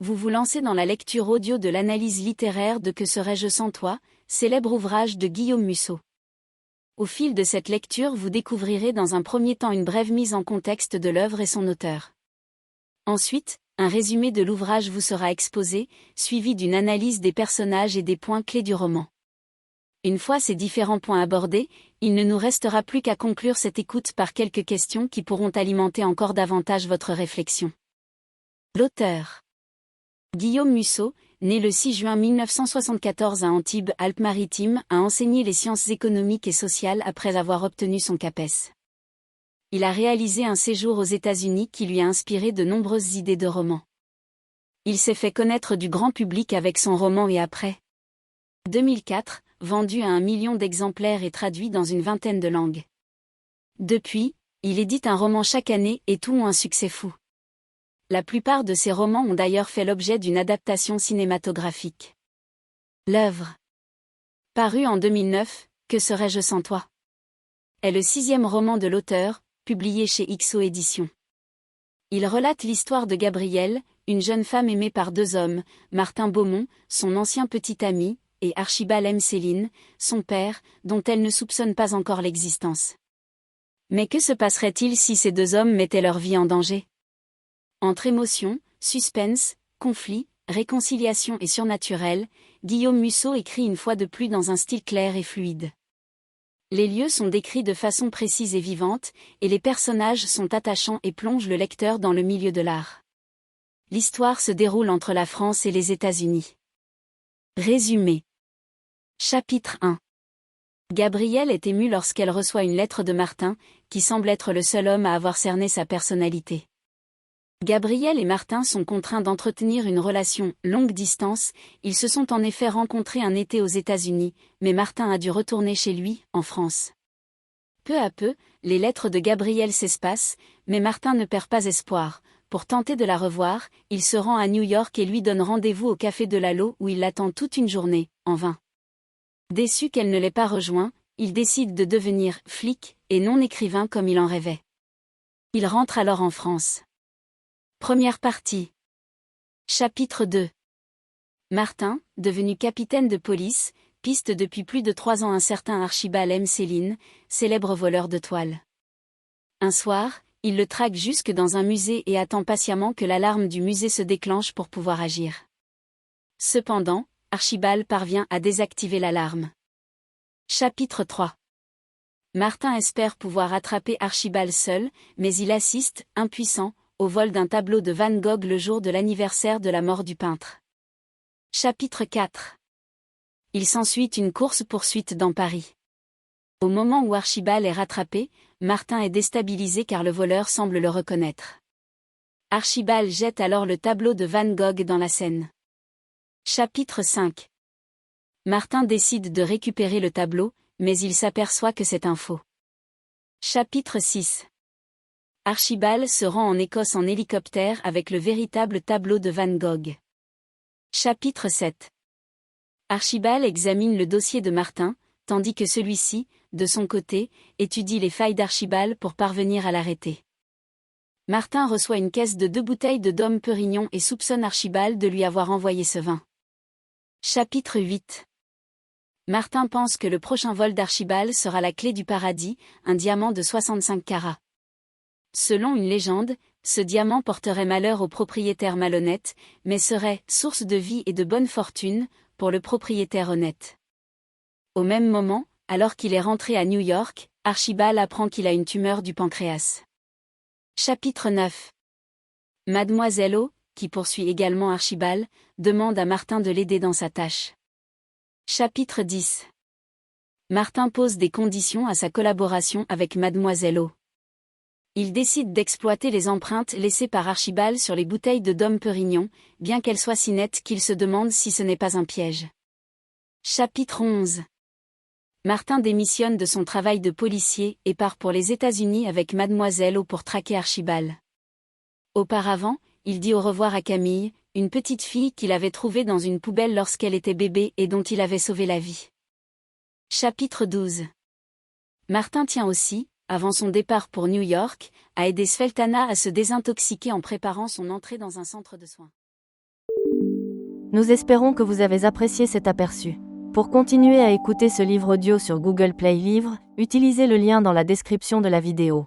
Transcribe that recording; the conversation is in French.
vous vous lancez dans la lecture audio de l'analyse littéraire de Que serais-je sans toi, célèbre ouvrage de Guillaume Musso. Au fil de cette lecture, vous découvrirez dans un premier temps une brève mise en contexte de l'œuvre et son auteur. Ensuite, un résumé de l'ouvrage vous sera exposé, suivi d'une analyse des personnages et des points clés du roman. Une fois ces différents points abordés, il ne nous restera plus qu'à conclure cette écoute par quelques questions qui pourront alimenter encore davantage votre réflexion. L'auteur. Guillaume Musso, né le 6 juin 1974 à Antibes, Alpes-Maritimes, a enseigné les sciences économiques et sociales après avoir obtenu son CAPES. Il a réalisé un séjour aux États-Unis qui lui a inspiré de nombreuses idées de romans. Il s'est fait connaître du grand public avec son roman Et après 2004, vendu à 1 million d'exemplaires et traduit dans une vingtaine de langues. Depuis, il édite un roman chaque année et tous ont un succès fou. La plupart de ses romans ont d'ailleurs fait l'objet d'une adaptation cinématographique. L'œuvre. Paru en 2009, Que serais-je sans toi, est le 6e roman de l'auteur, publié chez XO Éditions. Il relate l'histoire de Gabrielle, une jeune femme aimée par 2 hommes, Martin Beaumont, son ancien petit ami, et Archibald M. Céline, son père, dont elle ne soupçonne pas encore l'existence. Mais que se passerait-il si ces 2 hommes mettaient leur vie en danger ? Entre émotion, suspense, conflit, réconciliation et surnaturel, Guillaume Musso écrit une fois de plus dans un style clair et fluide. Les lieux sont décrits de façon précise et vivante, et les personnages sont attachants et plongent le lecteur dans le milieu de l'art. L'histoire se déroule entre la France et les États-Unis. Résumé. Chapitre 1. Gabrielle est émue lorsqu'elle reçoit une lettre de Martin, qui semble être le seul homme à avoir cerné sa personnalité. Gabrielle et Martin sont contraints d'entretenir une relation longue distance, ils se sont en effet rencontrés un été aux États-Unis, mais Martin a dû retourner chez lui, en France. Peu à peu, les lettres de Gabrielle s'espacent, mais Martin ne perd pas espoir. Pour tenter de la revoir, il se rend à New York et lui donne rendez-vous au Café de Lalo où il l'attend toute une journée, en vain. Déçu qu'elle ne l'ait pas rejoint, il décide de devenir flic, et non écrivain comme il en rêvait. Il rentre alors en France. Première partie. Chapitre 2. Martin, devenu capitaine de police, piste depuis plus de 3 ans un certain Archibald M. Céline, célèbre voleur de toile. Un soir, il le traque jusque dans un musée et attend patiemment que l'alarme du musée se déclenche pour pouvoir agir. Cependant, Archibald parvient à désactiver l'alarme. Chapitre 3. Martin espère pouvoir attraper Archibald seul, mais il assiste, impuissant, au vol d'un tableau de Van Gogh le jour de l'anniversaire de la mort du peintre. Chapitre 4. Il s'ensuit une course-poursuite dans Paris. Au moment où Archibald est rattrapé, Martin est déstabilisé car le voleur semble le reconnaître. Archibald jette alors le tableau de Van Gogh dans la Seine. Chapitre 5. Martin décide de récupérer le tableau, mais il s'aperçoit que c'est un faux. Chapitre 6. Archibald se rend en Écosse en hélicoptère avec le véritable tableau de Van Gogh. Chapitre 7. Archibald examine le dossier de Martin, tandis que celui-ci, de son côté, étudie les failles d'Archibald pour parvenir à l'arrêter. Martin reçoit une caisse de 2 bouteilles de Dom Pérignon et soupçonne Archibald de lui avoir envoyé ce vin. Chapitre 8. Martin pense que le prochain vol d'Archibald sera la clé du paradis, un diamant de 65 carats. Selon une légende, ce diamant porterait malheur au propriétaire malhonnête, mais serait source de vie et de bonne fortune pour le propriétaire honnête. Au même moment, alors qu'il est rentré à New York, Archibald apprend qu'il a une tumeur du pancréas. Chapitre 9. Mademoiselle O, qui poursuit également Archibald, demande à Martin de l'aider dans sa tâche. Chapitre 10. Martin pose des conditions à sa collaboration avec Mademoiselle O. Il décide d'exploiter les empreintes laissées par Archibald sur les bouteilles de Dom Pérignon, bien qu'elles soient si nettes qu'il se demande si ce n'est pas un piège. Chapitre 11. Martin démissionne de son travail de policier et part pour les États-Unis avec Mademoiselle O pour traquer Archibald. Auparavant, il dit au revoir à Camille, une petite fille qu'il avait trouvée dans une poubelle lorsqu'elle était bébé et dont il avait sauvé la vie. Chapitre 12. Martin tient aussi, avant son départ pour New York, à aider Sveltana à se désintoxiquer en préparant son entrée dans un centre de soins. Nous espérons que vous avez apprécié cet aperçu. Pour continuer à écouter ce livre audio sur Google Play Livres, utilisez le lien dans la description de la vidéo.